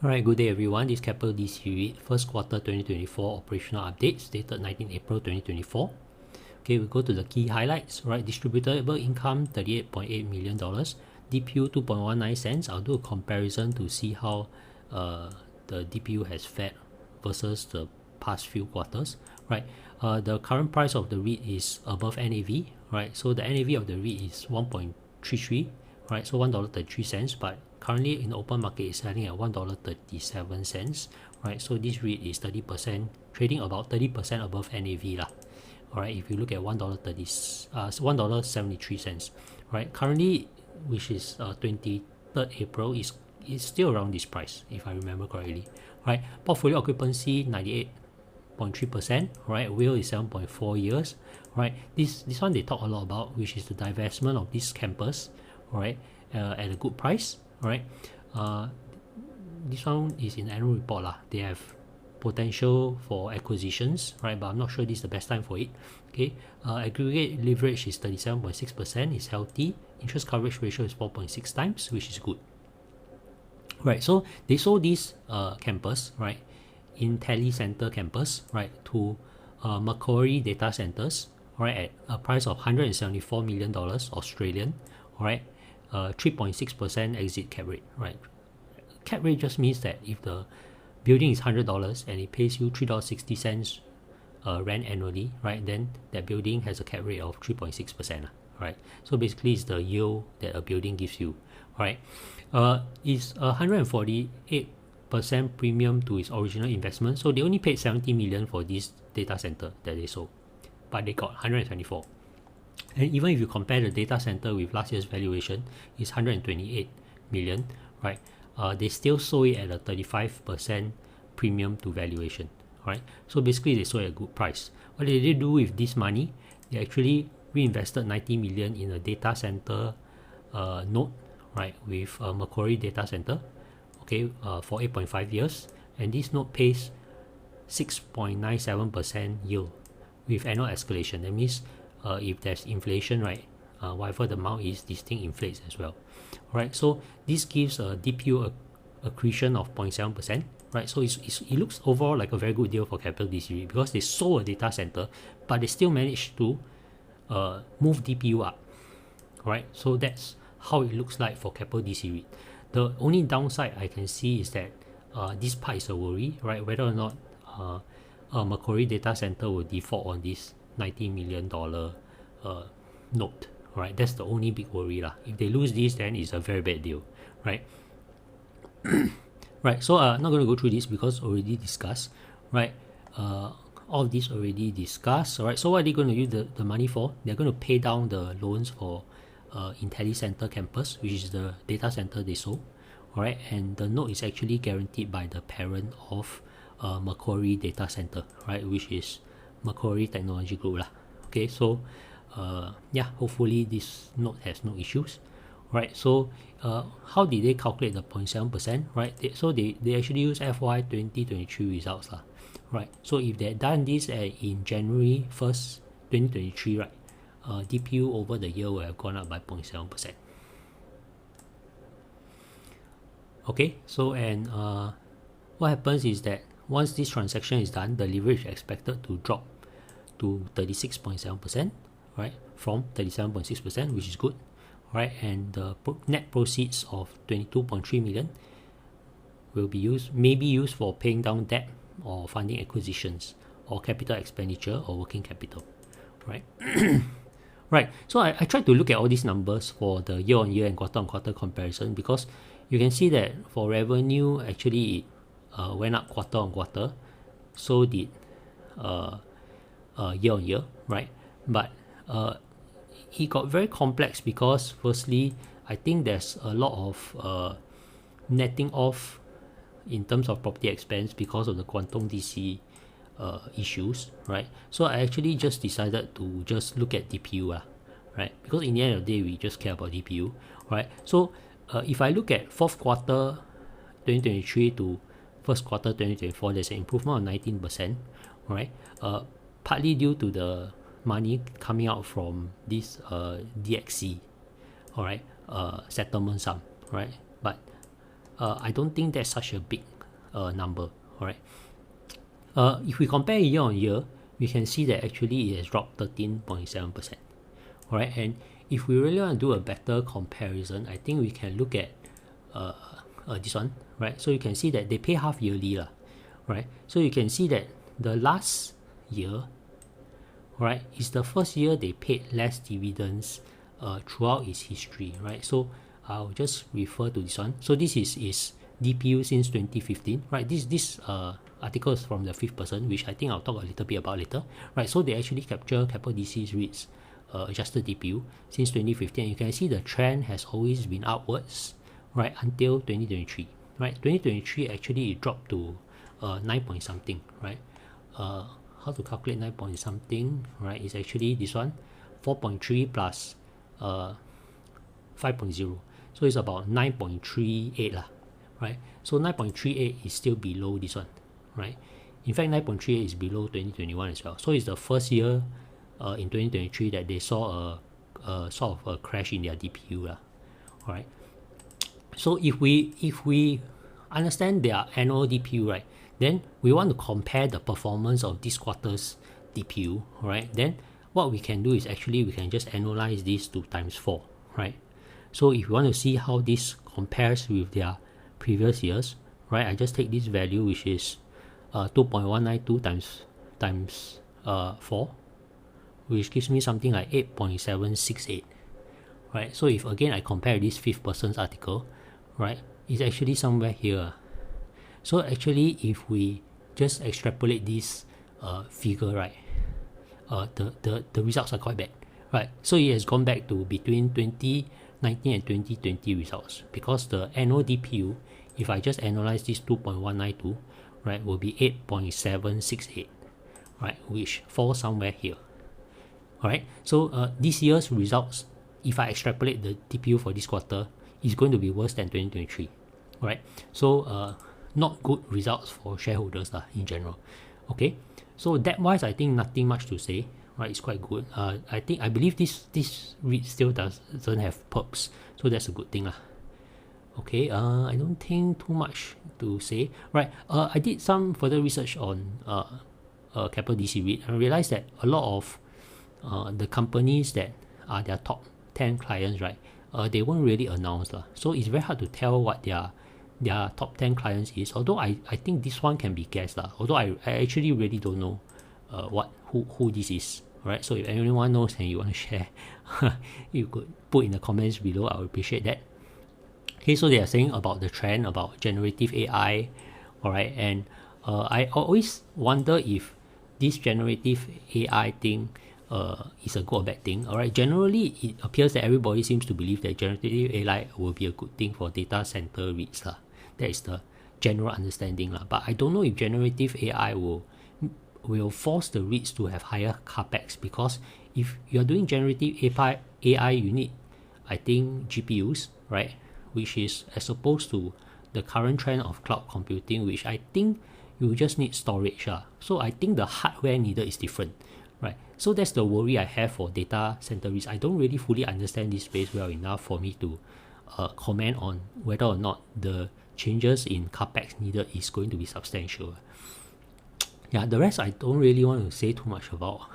Alright, good day everyone. This is Keppel REIT first quarter 2024 operational updates dated 19 April 2024. Okay, we go to the key highlights. Right, distributable income $38.8 million, DPU 2.19 cents. I'll do a comparison to see how the DPU has fared versus the past few quarters. Right, the current price of the REIT is above NAV. Right, so the NAV of the REIT is 1.33. Right, so $1.33, but currently in the open market is selling at $1.37. Right, so this REIT is 30%, trading about 30% above NAV lah. Alright, if you look at $1.73, right, currently, which is 23rd April, is still around this price, if I remember correctly. Right, portfolio occupancy 98.3%. Right, WALE is 7.4 years. Right, this one they talk a lot about, which is the divestment of this campus. Right, at a good price. Right, this one is in annual report lah. They have potential for acquisitions, right, but I'm not sure this is the best time for it. Okay, aggregate leverage is 37.6%, is healthy. Interest coverage ratio is 4.6 times, which is good. Right, so they sold this campus, right, in Tele Center campus, right, to Macquarie Data Centers, right, at a price of $174 million Australian, right, 3.6% exit cap rate. Right, cap rate just means that if the building is $100 and it pays you $3.60 rent annually, right, then that building has a cap rate of 3.6%. Right, so basically it's the yield that a building gives you. Right, it's 148% premium to its original investment. So they only paid $70 million for this data center that they sold, but they got 124. And even if you compare the data center with last year's valuation, it's 128 million, right? They still sold it at a 35% premium to valuation, right? So basically they sold at a good price. What did they do with this money? They actually reinvested 90 million in a data center note, right, with Macquarie Data Center, okay, for 8.5 years. And this note pays 6.97% yield with annual escalation. That means if there's inflation, right, whatever the amount is, this thing inflates as well. Right, so this gives a DPU accretion of 0.7%. Right, so it looks overall like a very good deal for Keppel REIT because they sold a data center, but they still managed to move DPU up. Right, so that's how it looks like for Keppel REIT. The only downside I can see is that this part is a worry, right, whether or not Macquarie Data Center will default on this $90 million note. Right, that's the only big worry lah. If they lose this, then it's a very bad deal. Right. Right, so not going to go through this because already discussed. Right, all of this already discussed. Alright, so what are they going to use the money for? They're going to pay down the loans for Tele Center campus, which is the data center they sold. Alright, and the note is actually guaranteed by the parent of Macquarie Data Center, right, which is Macquarie Technology Group lah. Okay, so yeah, hopefully this note has no issues. Right, so how did they calculate the 0.7%? Right, so they actually use FY 2023 results lah. Right, so if they had done this in January 1st 2023, right, DPU over the year will have gone up by 0.7%. Okay, so and what happens is that once this transaction is done, the leverage is expected to drop to 36.7%, right, from 37.6%, which is good. Right, and the net proceeds of 22.3 million will be maybe used for paying down debt or funding acquisitions or capital expenditure or working capital. Right. Right, so I tried to look at all these numbers for the year-on-year and quarter-on-quarter comparison because you can see that for revenue, actually it went up quarter-on-quarter, so did year-on-year, right? But it got very complex because firstly, I think there's a lot of netting off in terms of property expense because of the quantum DC issues, right? So I actually just decided to just look at DPU, right? Because in the end of the day, we just care about DPU, right? So if I look at fourth quarter 2023 to first quarter 2024, there's an improvement of 19%, right? Partly due to the money coming out from this DXC, all right, settlement sum, right? But I don't think that's such a big number. All right. If we compare year on year, we can see that actually it has dropped 13.7%. All right, and if we really want to do a better comparison, I think we can look at this one, right? So you can see that they pay half yearly, right? So you can see that the last year, right, is the first year they paid less dividends throughout its history, right? So I'll just refer to this one. So this is DPU since 2015, right? This article is from the 5th person, which I think I'll talk a little bit about later, right? So they actually capture Keppel DC's REITs adjusted DPU since 2015. You can see the trend has always been upwards, right, until 2023, right? 2023 actually it dropped to 9 point something, right? How to calculate 9 point something, right? Is actually this one, 4.3 plus 5.0, so it's about 9.38 lah, right? So 9.38 is still below this one, right? In fact, 9.38 is below 2021 as well. So it's the first year in 2023 that they saw a sort of a crash in their DPU lah. All right. So if we understand their annual DPU, right, then we want to compare the performance of this quarter's DPU, right? Then what we can do is actually we can just analyze this to times 4, right? So if you want to see how this compares with their previous years, right, I just take this value, which is 2.192 times 4, which gives me something like 8.768, right? So if again I compare this 5th person's article, right, it's actually somewhere here. So actually if we just extrapolate this figure, right, the results are quite bad, right? So it has gone back to between 2019 and 2020 results, because the annual DPU, if I just analyze this 2.192, right, will be 8.768, right, which falls somewhere here. Alright, so this year's results, if I extrapolate the DPU for this quarter, is going to be worse than 2023. Alright, so not good results for shareholders in general. Okay, so that wise, I think nothing much to say. Right, it's quite good. I believe this REIT still doesn't have perps, so that's a good thing Okay, I don't think too much to say. Right, I did some further research on Keppel DC REIT. I realized that a lot of the companies that are their top 10 clients, right, they won't really announce so it's very hard to tell what their top 10 clients is, although I think this one can be guessed although I actually really don't know who this is, right? So if anyone knows and you want to share, you could put in the comments below. I would appreciate that. Okay, so they are saying about the trend about generative AI, alright, and I always wonder if this generative AI thing is a good or bad thing. Alright, generally it appears that everybody seems to believe that generative AI will be a good thing for data center REITs That is the general understanding but I don't know if generative AI will force the REITs to have higher capex, because if you're doing generative AI, you need, I think, GPUs, right, which is as opposed to the current trend of cloud computing, which I think you just need storage so I think the hardware needed is different. Right, so that's the worry I have for data center REITs. I don't really fully understand this space well enough for me to comment on whether or not the changes in capex needed is going to be substantial. Yeah, the rest I don't really want to say too much about.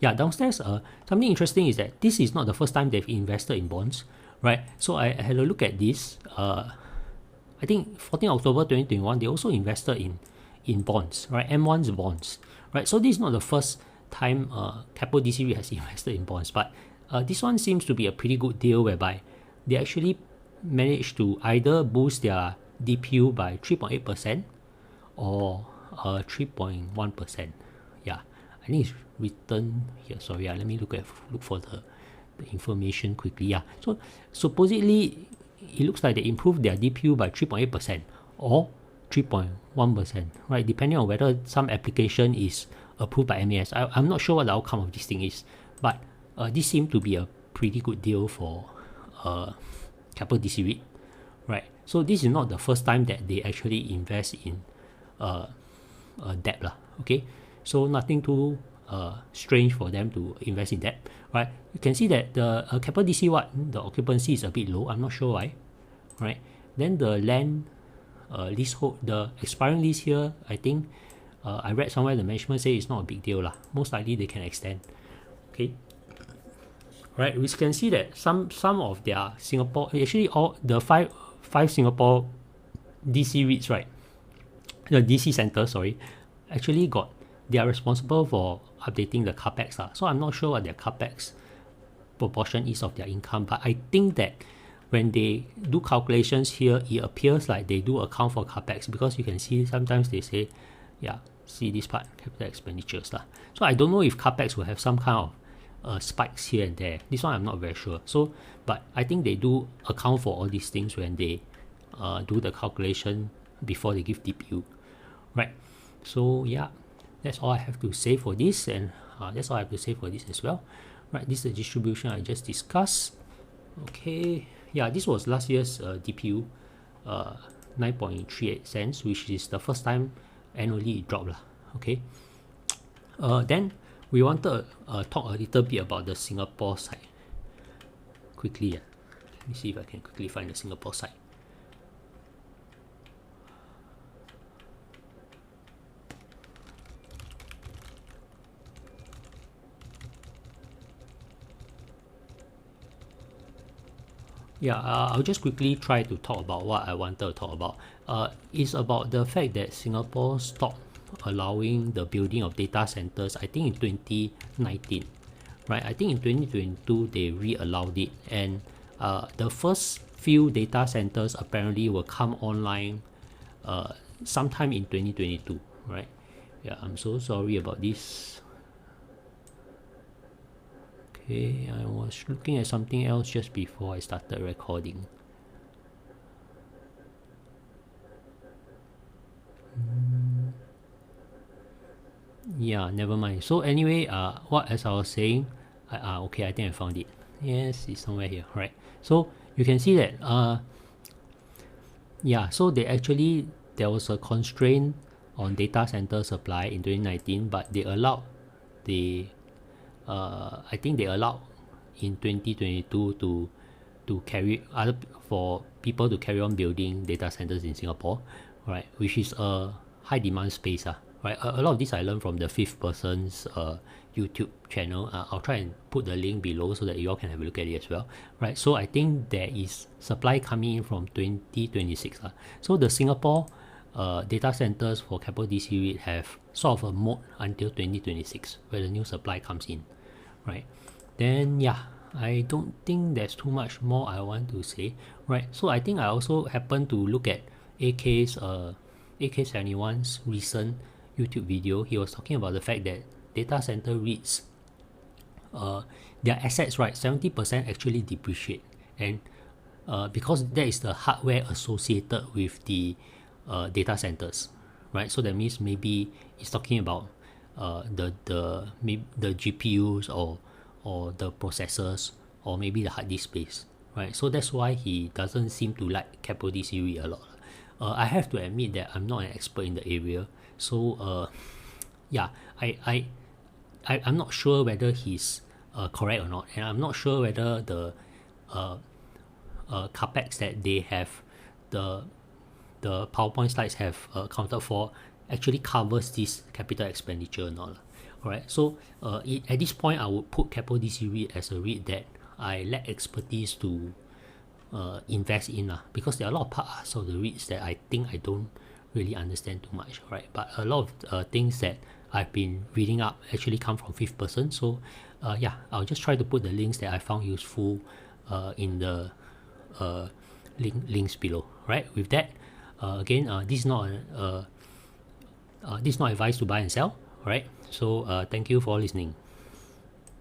Downstairs, something interesting is that this is not the first time they've invested in bonds, right? So I had a look at this. I think 14 October 2021, they also invested in bonds, right? M1's bonds. Right, so this is not the first time Keppel DC has invested in bonds, but this one seems to be a pretty good deal whereby they actually managed to either boost their DPU by 3.8% or 3.1%. Yeah, I think it's written here. Sorry, let me look for the information quickly. Yeah, so supposedly it looks like they improved their DPU by 3.8% or 3.1%, right, depending on whether some application is approved by MAS. I'm not sure what the outcome of this thing is, but this seemed to be a pretty good deal for Keppel DC REIT, right? So this is not the first time that they actually invest in debt okay? So nothing too strange for them to invest in debt, right? You can see that the Keppel DC the occupancy is a bit low. I'm not sure why, right? Then the land leasehold, the expiring lease here, I think I read somewhere the management say it's not a big deal lah. Most likely they can extend. Okay. Right, we can see that some of their Singapore, actually all the five Singapore DC REITs, right, the DC centers, sorry, actually they are responsible for updating the capex lah. So I'm not sure what their capex proportion is of their income, but I think that when they do calculations here, it appears like they do account for capex, because you can see sometimes they say, yeah, see this part, capital expenditures lah. So I don't know if capex will have some kind of spikes here and there. This one I'm not very sure. So, but I think they do account for all these things when they do the calculation before they give DPU, right? So yeah, that's all I have to say for this, and that's all I have to say for this as well. Right, this is the distribution I just discussed. Okay, yeah, this was last year's DPU, 9.38 cents, which is the first time annually it dropped lah. Okay, then we wanted to talk a little bit about the Singapore side quickly. Let me see if I can quickly find the Singapore side. Yeah, I'll just quickly try to talk about what I wanted to talk about. It's about the fact that Singapore stopped allowing the building of data centers, I think in 2019, right? I think in 2022 they re-allowed it, and the first few data centers apparently will come online sometime in 2022, right? Yeah, I'm so sorry about this. Okay, I was looking at something else just before I started recording. Yeah, never mind. So anyway, as I was saying, okay, I think I found it. Yes, it's somewhere here, right? So you can see that, yeah, so there was a constraint on data center supply in 2019, but they allowed I think they allowed in 2022 for people to carry on building data centers in Singapore, right? Which is a high demand space, right? A lot of this I learned from the Fifth Person's YouTube channel. I'll try and put the link below so that you all can have a look at it as well, right? So I think there is supply coming in from 2026. So the Singapore data centers for Keppel DC REIT have sort of a mode until 2026 where the new supply comes in, right? Then yeah, I don't think there's too much more I want to say, right? So I think I also happened to look at AK71's recent YouTube video. He was talking about the fact that data center REITs, their assets, right, 70% actually depreciate, and because that is the hardware associated with the data centers, right? So that means maybe it's talking about the GPUs or the processors, or maybe the hard disk space, right? So that's why he doesn't seem to like Keppel DC REIT a lot. I have to admit that I'm not an expert in the area, so yeah, I'm not sure whether he's correct or not, and I'm not sure whether the capex that they have, the PowerPoint slides have accounted for, actually covers this capital expenditure or not. Alright, so at this point I would put Keppel DC REIT as a REIT that I lack expertise to invest in, because there are a lot of parts of the REITs that I think I don't really understand too much, right? But a lot of things that I've been reading up actually come from Fifth Person. So yeah, I'll just try to put the links that I found useful in the links below, right? With that, again, this is not advice to buy and sell, right? So thank you for listening.